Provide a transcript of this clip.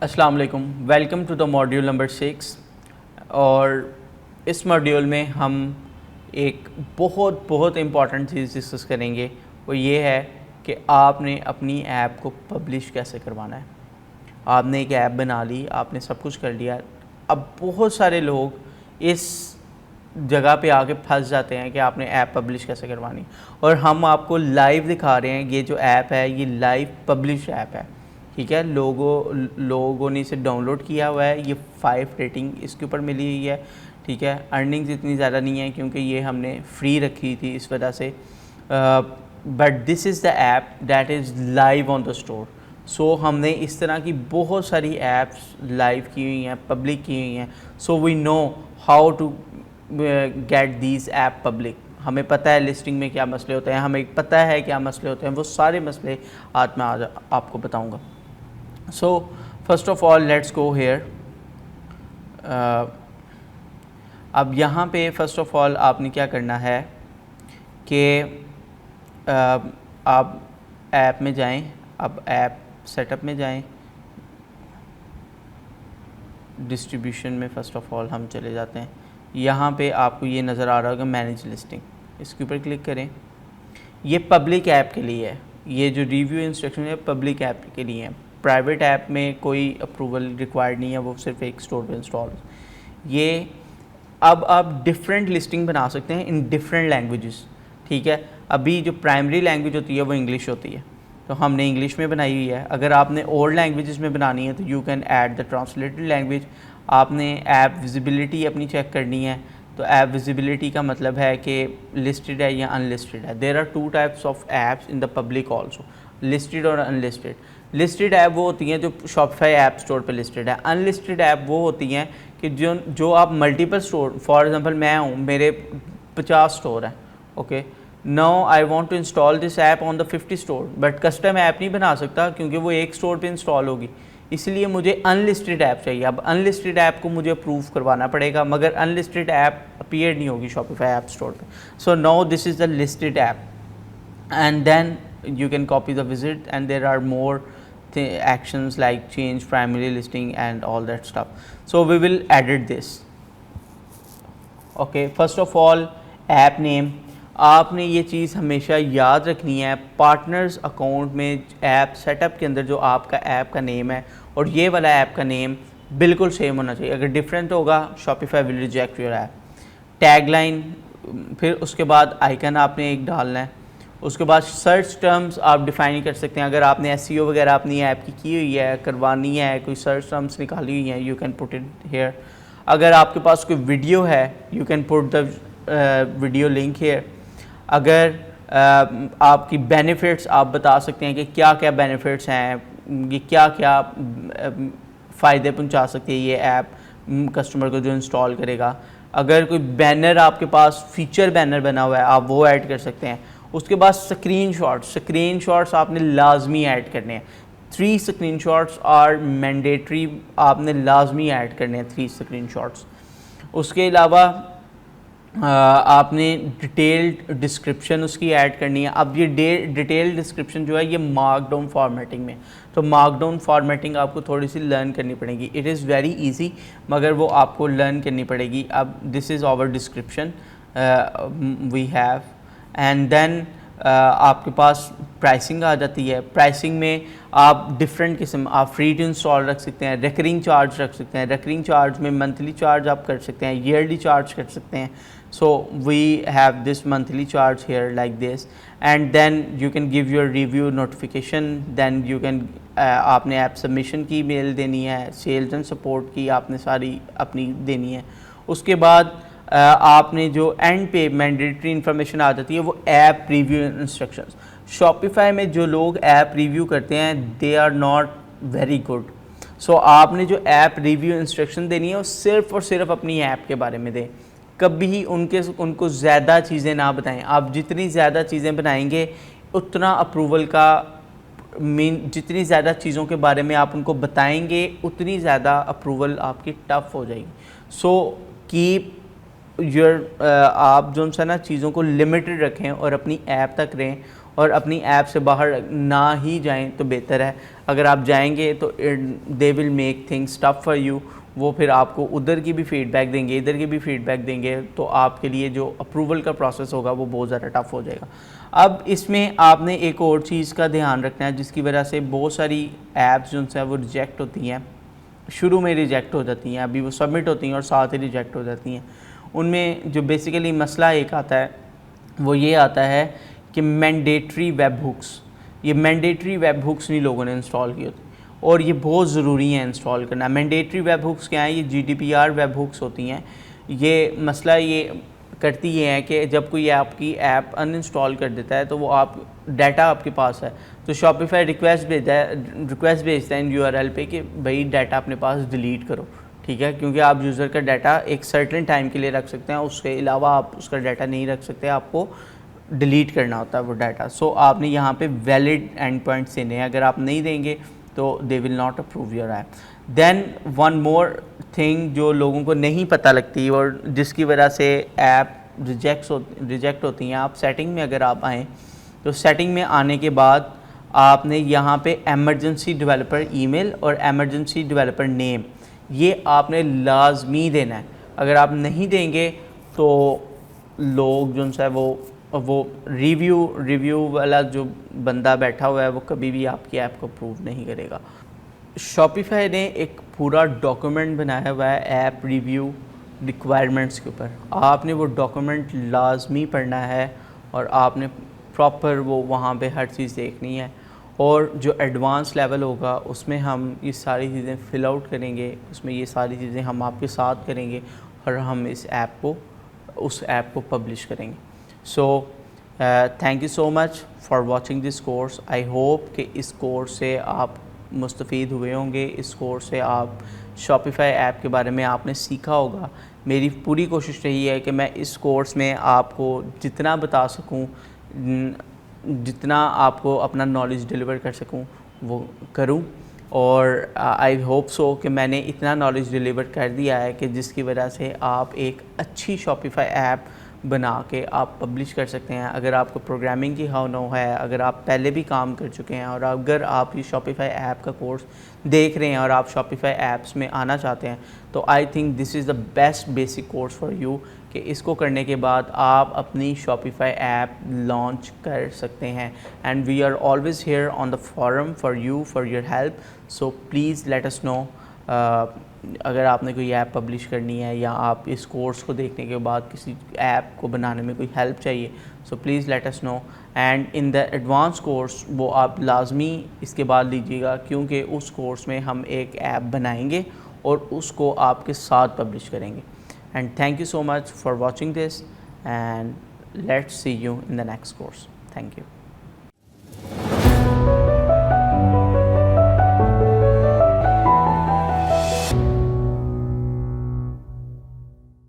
अस्सलाम वालेकुम, welcome to the module number 6। और इस मॉड्यूल में हम एक बहुत बहुत इम्पॉर्टेंट चीज़ डिस्कस करेंगे। वो ये है कि आपने अपनी ऐप को पब्लिश कैसे करवाना है। आपने एक ऐप बना ली, आपने सब कुछ कर लिया। अब बहुत सारे लोग इस जगह पे आके फंस जाते हैं कि आपने ऐप पब्लिश कैसे करवानी, और हम आपको लाइव दिखा रहे हैं। ये जो ऐप है ये लाइव पब्लिश ऐप है, ठीक है। लोगों ने इसे डाउनलोड किया हुआ है। ये 5 रेटिंग इसके ऊपर मिली हुई है, ठीक है। अर्निंग्स इतनी ज़्यादा नहीं है क्योंकि ये हमने फ्री रखी थी इस वजह से। But this is the app that is live on the store. So हमने इस तरह की बहुत सारी ऐप्स लाइव की हुई हैं, पब्लिक की हुई हैं। So we know how to get these app public. हमें पता है लिस्टिंग में क्या मसले होते हैं, हमें पता है क्या मसले होते हैं। वो सारे मसले आज मैं आपको बताऊंगा। So first of all let's go here। अब यहाँ पे first of all आपने क्या करना है कि आप ऐप में जाएं। अब ऐप सेटअप में जाएं, डिस्ट्रीब्यूशन में फ़र्स्ट ऑफ़ ऑल हम चले जाते हैं। यहाँ पे आपको ये नज़र आ रहा होगा मैनेज लिस्टिंग, इसके ऊपर क्लिक करें। ये पब्लिक ऐप के लिए है, ये जो रिव्यू इंस्ट्रक्शन है पब्लिक ऐप के लिए है। प्राइवेट ऐप में कोई अप्रूवल रिक्वायर्ड नहीं है, वो सिर्फ एक स्टोर पे इंस्टॉल। ये अब आप डिफरेंट लिस्टिंग बना सकते हैं इन डिफरेंट लैंग्वेजेस, ठीक है। अभी जो प्राइमरी लैंग्वेज होती है वो इंग्लिश होती है, तो हमने इंग्लिश में बनाई हुई है। अगर आपने और लैंग्वेजेस में बनानी है तो you can add the translated language. आपने ऐप विजिबिलिटी अपनी चेक करनी है, तो ऐप विजिबिलिटी का मतलब है कि लिस्टेड है या अनलिस्टेड है। There are 2 types of apps in the public also, listed और अनलिस्टेड। लिस्टेड ऐप वो होती हैं जो शॉपिफाई ऐप स्टोर पे लिस्टेड है। अनलिस्टेड ऐप वो होती हैं कि जो आप मल्टीपल स्टोर, फॉर एग्जांपल मैं हूँ, मेरे 50 स्टोर हैं, okay. Now I want to install this app on the 50 store, but custom app नहीं बना सकता क्योंकि वो एक स्टोर पे इंस्टॉल होगी, इसलिए मुझे अनलिस्टेड ऐप चाहिए। अब अनलिस्टेड ऐप को मुझे अप्रूव करवाना पड़ेगा, मगर अनलिस्टेड ऐप अपीयर नहीं होगी शॉपिफाई ऐप स्टोर पे। So now this is the listed app, and then you can copy the visit, and there are more actions like change primary listing and all that stuff. So we will edit this, okay। first of all app name, आपने ये चीज़ हमेशा याद रखनी है। Partners account में app setup के अंदर जो आपका ऐप का नेम है और ये वाला ऐप का नेम बिल्कुल सेम होना चाहिए। अगर डिफरेंट होगा Shopify will reject your app. Tagline, फिर उसके बाद आइकन आपने एक डालना है। उसके बाद सर्च टर्म्स आप डिफ़ाइन कर सकते हैं। अगर आपने एसईओ वगैरह अपनी ऐप की हुई है, करवानी है, कोई सर्च टर्म्स निकाली हुई हैं, you can put it here. अगर आपके पास कोई वीडियो है, you can put the video link here. अगर आपकी बेनिफिट्स आप बता सकते हैं कि क्या क्या बेनिफिट्स हैं, ये क्या क्या फ़ायदे पहुंचा सकती है ये ऐप कस्टमर को जो इंस्टॉल करेगा। अगर कोई बैनर आपके पास फीचर बैनर बना हुआ है, आप वो ऐड कर सकते हैं। उसके बाद स्क्रीनशॉट्स आपने लाजमी ऐड करने हैं। 3 स्क्रीनशॉट्स आर मैंडेटरी, आपने लाजमी ऐड करने हैं 3 स्क्रीनशॉट्स। उसके अलावा आपने डिटेल्ड डिस्क्रिप्शन उसकी ऐड करनी है। अब ये डिटेल्ड डिस्क्रिप्शन जो है ये मार्कडाउन फॉर्मेटिंग में, तो मार्कडाउन फॉर्मेटिंग आपको थोड़ी सी लर्न करनी पड़ेगी। इट इज़ वेरी इजी, मगर वो आपको लर्न करनी पड़ेगी। अब this is our description we have, and then आपके पास प्राइसिंग आ जाती है। प्राइसिंग में आप डिफरेंट किस्म, आप फ्री टू इंस्टॉल रख सकते हैं, रिकरिंग चार्ज रख सकते हैं। रिकरिंग चार्ज में मंथली चार्ज आप कर सकते हैं, ईयरली चार्ज कर सकते हैं। So we have this monthly charge here like this, and then you can give your review notification. Then you can आपने ऐप सबमिशन की मेल देनी है, सेल्स एंड सपोर्ट की आपने सारी अपनी देनी है। उसके बाद आपने जो एंड पे मैंडेटरी इन्फॉर्मेशन आ जाती है वो ऐप रिव्यू इंस्ट्रक्शंस। शॉपिफाई में जो लोग ऐप रिव्यू करते हैं they are not very good. So आपने जो ऐप रिव्यू इंस्ट्रक्शन देनी है वो सिर्फ और सिर्फ अपनी ऐप के बारे में दें। कभी उनको ज़्यादा चीज़ें ना बताएं। आप जितनी ज़्यादा चीज़ें बनाएंगे उतना अप्रूवल का जितनी ज़्यादा चीज़ों के बारे में आप उनको बताएंगे उतनी ज़्यादा अप्रूवल आपकी टफ हो जाएगी। सो कीप आप जो है ना चीज़ों को लिमिटेड रखें और अपनी ऐप तक रहें, और अपनी ऐप से बाहर ना ही जाएं तो बेहतर है। अगर आप जाएंगे तो they will make things tough for you, वो फिर आपको उधर की भी फ़ीडबैक देंगे, इधर की भी फ़ीडबैक देंगे, तो आपके लिए जो अप्रूवल का प्रोसेस होगा वो बहुत ज़्यादा टफ हो जाएगा। अब इसमें आपने एक और चीज़ का ध्यान रखना है जिसकी वजह से बहुत सारी ऐप्स जो है वो रिजेक्ट होती हैं, शुरू में रिजेक्ट हो जाती हैं, अभी वो सबमिट होती हैं और साथ ही रिजेक्ट हो जाती हैं। उनमें जो बेसिकली मसला एक आता है वो ये आता है कि मैंडेटरी वेब हुक्स, ये मैंडेटरी वेब हुक्स नहीं लोगों ने इंस्टॉल की होती और ये बहुत ज़रूरी है इंस्टॉल करना। मैंडेटरी वेब हुक्स क्या है? ये GDPR वेब हुक्स होती हैं। ये मसला ये करती ये है कि जब कोई आपकी ऐप अनइंस्टॉल कर देता है तो वो आप डाटा आपके पास है तो शॉपिफाई रिक्वेस्ट भेजता है इन URL पे कि भाई डाटा अपने पास डिलीट करो, ठीक है, क्योंकि आप यूज़र का डाटा एक सर्टेन टाइम के लिए रख सकते हैं, उसके अलावा आप उसका डाटा नहीं रख सकते, आपको डिलीट करना होता है वो डाटा। सो आपने यहाँ पे वैलिड एंड पॉइंट्स देने हैं, अगर आप नहीं देंगे तो they will not approve your app. Then one more thing जो लोगों को नहीं पता लगती और जिसकी वजह से ऐप रिजेक्ट होती हैं, आप सेटिंग में अगर आप आएँ तो सेटिंग में आने के बाद आपने यहाँ पे एमरजेंसी डेवलपर ईमेल और एमरजेंसी डेवलपर नेम ये आपने लाजमी देना है। अगर आप नहीं देंगे तो लोग जो है वो रिव्यू वाला जो बंदा बैठा हुआ है वो कभी भी आपकी ऐप को अप्रूव नहीं करेगा। शॉपिफाई ने एक पूरा डॉक्यूमेंट बनाया हुआ है ऐप रिव्यू रिक्वायरमेंट्स के ऊपर। आपने वो डॉक्यूमेंट लाजमी पढ़ना है और आपने प्रॉपर वो वहाँ पे हर चीज़ देखनी है और जो एडवांस लेवल होगा उसमें हम ये सारी चीज़ें फ़िल आउट करेंगे, उसमें ये सारी चीज़ें हम आपके साथ करेंगे और हम उस ऐप को पब्लिश करेंगे। So thank you so much for watching this course. I hope कि इस कोर्स से आप मुस्तफ़ीद हुए होंगे, इस कोर्स से आप शॉपिफाई ऐप के बारे में आपने सीखा होगा। मेरी पूरी कोशिश रही है कि मैं इस कोर्स में आपको जितना बता सकूं, जितना आपको अपना नॉलेज डिलीवर कर सकूं वो करूं और आई होप सो कि मैंने इतना नॉलेज डिलीवर कर दिया है कि जिसकी वजह से आप एक अच्छी शॉपिफाई ऐप बना के आप पब्लिश कर सकते हैं। अगर आपको प्रोग्रामिंग की हाउ नो है, अगर आप पहले भी काम कर चुके हैं और अगर आप ये शॉपिफाई ऐप का कोर्स देख रहे हैं और आप शॉपिफाई ऐप्स में आना चाहते हैं तो I think this is the best basic course for you कि इसको करने के बाद आप अपनी शॉपिफाई ऐप लॉन्च कर सकते हैं। And we are always here on the forum for you for your help. So please let us know अगर आपने कोई ऐप पब्लिश करनी है या आप इस कोर्स को देखने के बाद किसी ऐप को बनाने में कोई हेल्प चाहिए, सो please let us no. And in the advance course वो आप लाजमी इसके बाद लीजिएगा क्योंकि उस कोर्स में हम एक ऐप बनाएंगे और उसको आपके साथ पब्लिश करेंगे। And thank you so much for watching this and let's see you in the next course. Thank you.